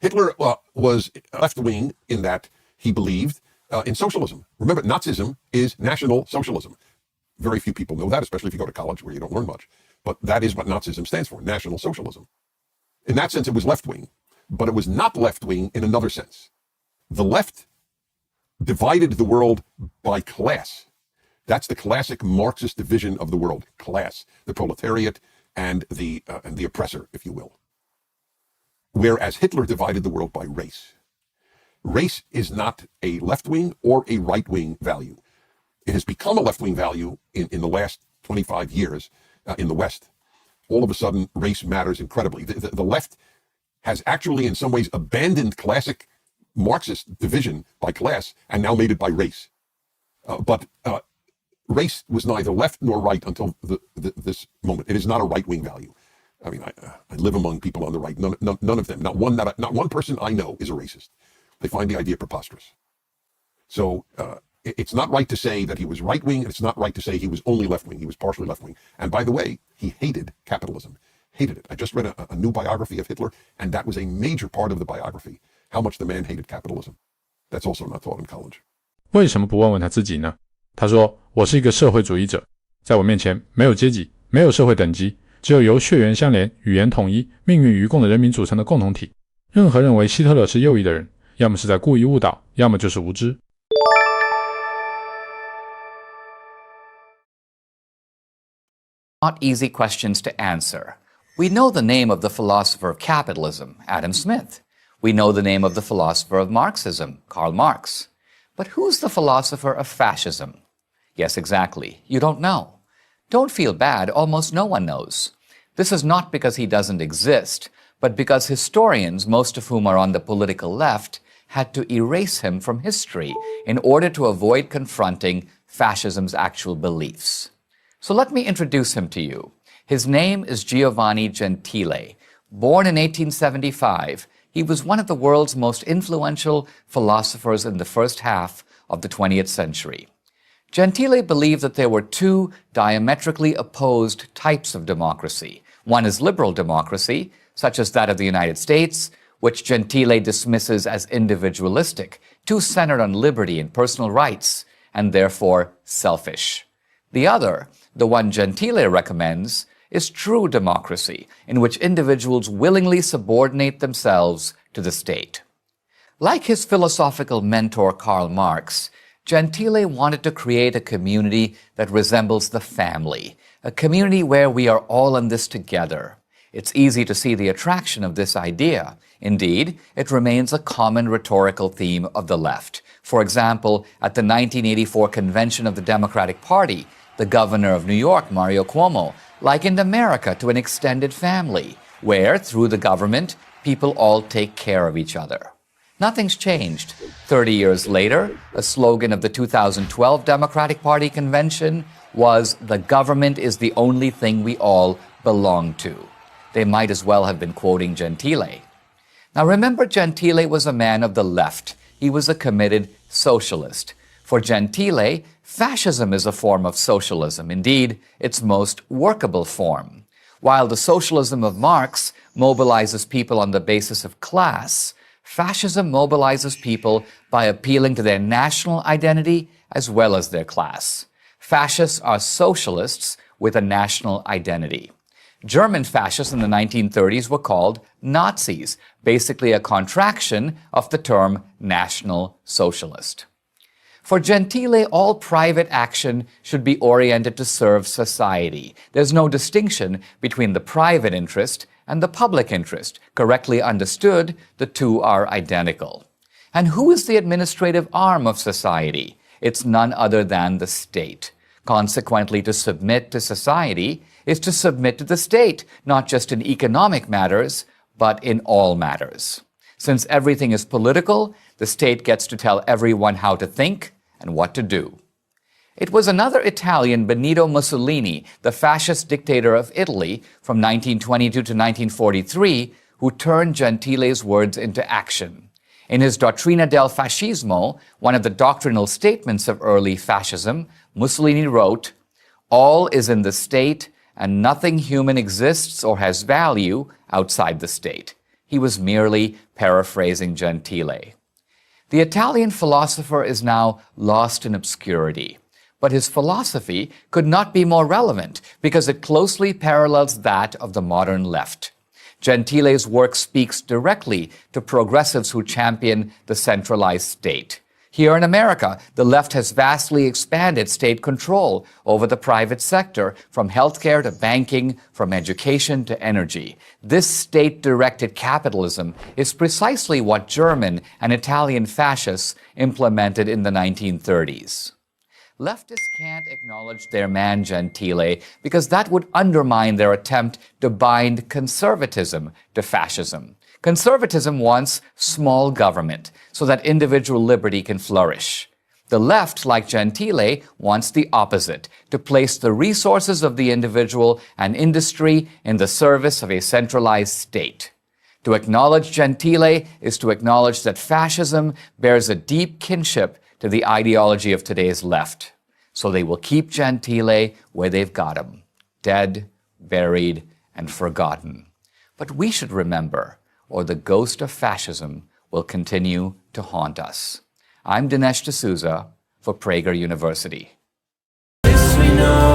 Hitler was left-wing in that he believed in socialism. Remember, Nazism is National Socialism. Very few people know that, especially if you go to college where you don't learn much. But that is what Nazism stands for, National Socialism. In that sense, it was left-wing, but it was not left-wing in another sense. The left divided the world by class. That's the classic Marxist division of the world, class, the proletariat and the oppressor, if you will. Whereas Hitler divided the world by race. Race is not a left-wing or a right-wing value. It has become a left-wing value in the last 25 years in the West. All of a sudden, race matters incredibly. The left has actually in some ways abandoned classic Marxist division by class and now made it by race. But race was neither left nor right until this moment. It is not a right-wing value. I mean, I live among people on the right. None of them, not one person I know is a racist. They find the idea preposterous. So it's not right to say that he was right-wing, and it's not right to say he was only left-wing. He was partially left-wing. And by the way, he hated capitalism, hated it. I just read a new biography of Hitler, and that was a major part of the biography, how much the man hated capitalism. That's also not taught in college. 为什么不问问他自己呢？他说，我是一个社会主义者，在我面前没有阶级，没有社会等级，只有由血缘相连、语言统一、命运与共的人民组成的共同体。任何认为希特勒是右翼的人，要么是在故意误导，要么就是无知。Not easy questions to answer. We know the name of the philosopher of capitalism, Adam Smith. We know the name of the philosopher of Marxism, Karl Marx. But who's the philosopher of fascism? Yes, exactly. You don't know. Don't feel bad. Almost no one knows. This is not because he doesn't exist, but because historians, most of whom are on the political left, had to erase him from history in order to avoid confronting fascism's actual beliefs. So let me introduce him to you. His name is Giovanni Gentile. Born in 1875, he was one of the world's most influential philosophers in the first half of the 20th century. Gentile believed that there were two diametrically opposed types of democracy. One is liberal democracy, such as that of the United States, which Gentile dismisses as individualistic, too centered on liberty and personal rights, and therefore selfish. The other, the one Gentile recommends, is true democracy, in which individuals willingly subordinate themselves to the state. Like his philosophical mentor Karl Marx, Gentile wanted to create a community that resembles the family, a community where we are all in this together. It's easy to see the attraction of this idea. Indeed, it remains a common rhetorical theme of the left. For example, at the 1984 convention of the Democratic Party, the governor of New York, Mario Cuomo, likened America to an extended family, where, through the government, people all take care of each other. Nothing's changed. 30 years later, a slogan of the 2012 Democratic Party convention was, "The government is the only thing we all belong to." They might as well have been quoting Gentile. Now remember, Gentile was a man of the left. He was a committed socialist. For Gentile, fascism is a form of socialism, indeed, its most workable form. While the socialism of Marx mobilizes people on the basis of class, fascism mobilizes people by appealing to their national identity as well as their class. Fascists are socialists with a national identity. German fascists in the 1930s were called Nazis, basically a contraction of the term National Socialist. For Gentile, all private action should be oriented to serve society. There's no distinction between the private interest and the public interest. Correctly understood, the two are identical. And who is the administrative arm of society? It's none other than the state. Consequently, to submit to society is to submit to the state, not just in economic matters, but in all matters. Since everything is political, the state gets to tell everyone how to think and what to do. It was another Italian, Benito Mussolini, the fascist dictator of Italy from 1922 to 1943, who turned Gentile's words into action. In his Dottrina del Fascismo, one of the doctrinal statements of early fascism, Mussolini wrote, "All is in the state, and nothing human exists or has value outside the state." He was merely paraphrasing Gentile. The Italian philosopher is now lost in obscurity, but his philosophy could not be more relevant because it closely parallels that of the modern left. Gentile's work speaks directly to progressives who champion the centralized state. Here in America, the left has vastly expanded state control over the private sector, from healthcare to banking, from education to energy. This state-directed capitalism is precisely what German and Italian fascists implemented in the 1930s. Leftists can't acknowledge their man Gentile because that would undermine their attempt to bind conservatism to fascism. Conservatism wants small government so that individual liberty can flourish. The left, like Gentile, wants the opposite, to place the resources of the individual and industry in the service of a centralized state. To acknowledge Gentile is to acknowledge that fascism bears a deep kinship to the ideology of today's left. So they will keep Gentile where they've got him, dead, buried, and forgotten. But we should remember, or the ghost of fascism will continue to haunt us. I'm Dinesh D'Souza for Prager University. This we know.